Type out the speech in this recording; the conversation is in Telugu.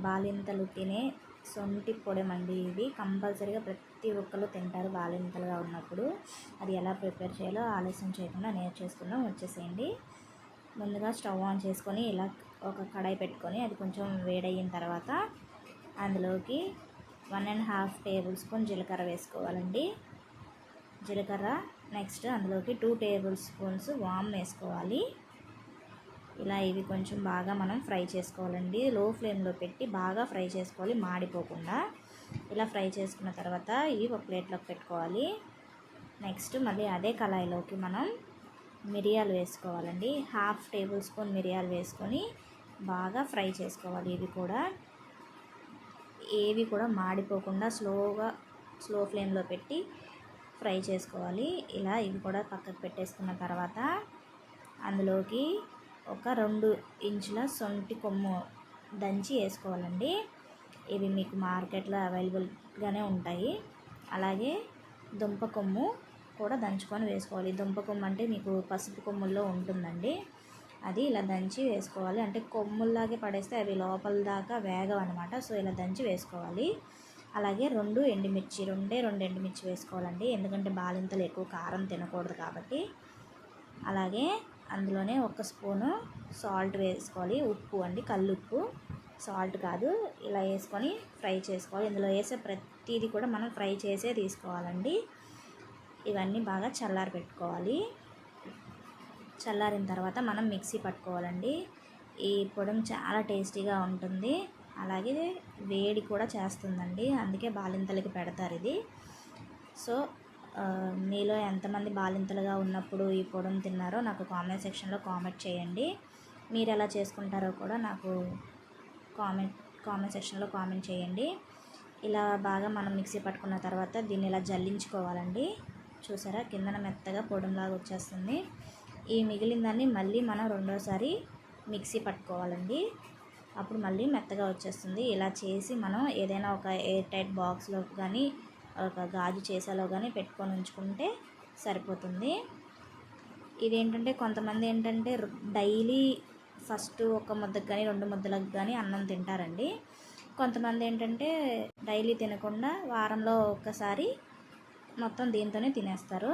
బాలింతలు తినే సొంటి పొడమండి. ఇది కంపల్సరీగా ప్రతి ఒక్కరు తింటారు బాలింతలుగా ఉన్నప్పుడు. అది ఎలా ప్రిపేర్ చేయాలో ఆలస్యం చేయకుండా నేర్చేసుకుందాం, వచ్చేసేయండి. ముందుగా స్టవ్ ఆన్ చేసుకొని ఇలా ఒక కడాయి పెట్టుకొని అది కొంచెం వేడయిన తర్వాత అందులోకి 1.5 టేబుల్ స్పూన్ జీలకర్ర వేసుకోవాలండి. జీలకర్ర నెక్స్ట్ అందులోకి 2 టేబుల్ స్పూన్స్ వామ్ వేసుకోవాలి. ఇలా ఇవి కొంచెం బాగా మనం ఫ్రై చేసుకోవాలండి. లో ఫ్లేమ్లో పెట్టి బాగా ఫ్రై చేసుకోవాలి, మాడిపోకుండా. ఇలా ఫ్రై చేసుకున్న తర్వాత ఇవి ఒక ప్లేట్లోకి పెట్టుకోవాలి. నెక్స్ట్ మళ్ళీ అదే కళాయిలోకి మనం మిరియాలు వేసుకోవాలండి. 1/2 టేబుల్ స్పూన్ మిరియాలు వేసుకొని బాగా ఫ్రై చేసుకోవాలి. ఏవి కూడా మాడిపోకుండా స్లో ఫ్లేమ్లో పెట్టి ఫ్రై చేసుకోవాలి. ఇలా ఇవి కూడా పక్కకు పెట్టేసుకున్న తర్వాత అందులోకి ఒక 2 ఇంచుల సొంటి కొమ్ము దంచి వేసుకోవాలండి. ఇవి మీకు మార్కెట్లో అవైలబుల్గానే ఉంటాయి. అలాగే దుంప కొమ్ము కూడా దంచుకొని వేసుకోవాలి. దుంప కొమ్ము అంటే మీకు పసుపు కొమ్ముల్లో ఉంటుందండి. అది ఇలా దంచి వేసుకోవాలి. అంటే కొమ్ముల్లాగే పడేస్తే అవి లోపల దాకా వేగవన్నమాట. సో ఇలా దంచి వేసుకోవాలి. అలాగే 2 ఎండుమిర్చి వేసుకోవాలండి. ఎందుకంటే బాలింతలు ఎక్కువ కారం తినకూడదు కాబట్టి. అలాగే అందులోనే 1 స్పూను సాల్ట్ వేసుకోవాలి. ఉప్పు అండి, కల్లుప్పు, సాల్ట్ కాదు. ఇలా వేసుకొని ఫ్రై చేసుకోవాలి. ఇందులో వేసే ప్రతిదీ కూడా మనం ఫ్రై చేసే తీసుకోవాలండి. ఇవన్నీ బాగా చల్లారి పెట్టుకోవాలి. చల్లారిన తర్వాత మనం మిక్సీ పట్టుకోవాలండి. ఈ పొడి చాలా టేస్టీగా ఉంటుంది. అలాగే వేడి కూడా చేస్తుందండి. అందుకే బాలింతలకి పెడతారు ఇది. సో మీలో ఎంతమంది బాలింతలుగా ఉన్నప్పుడు ఈ పొడిని తిన్నారో నాకు కామెంట్ సెక్షన్లో కామెంట్ చేయండి. మీరు ఎలా చేసుకుంటారో కూడా నాకు కామెంట్ సెక్షన్లో కామెంట్ చేయండి. ఇలా బాగా మనం మిక్సీ పట్టుకున్న తర్వాత దీన్ని ఇలా జల్లించుకోవాలండి. చూసారా, కిందన మెత్తగా పొడిలాగా వచ్చేస్తుంది. ఈ మిగిలిన దాన్ని మళ్ళీ మనం రెండోసారి మిక్సీ పట్టుకోవాలండి. అప్పుడు మళ్ళీ మెత్తగా వచ్చేస్తుంది. ఇలా చేసి మనం ఏదైనా ఒక ఎయిర్ టైట్ బాక్స్లో కానీ ఒక గాజు చేసాలో కానీ పెట్టుకొని ఉంచుకుంటే సరిపోతుంది. ఇదేంటంటే కొంతమంది ఏంటంటే డైలీ ఫస్ట్ ఒక ముద్దకు కానీ 2 ముద్దలకు కానీ అన్నం తింటారండి. కొంతమంది ఏంటంటే డైలీ తినకుండా వారంలో ఒక్కసారి మొత్తం దీంతోనే తినేస్తారు.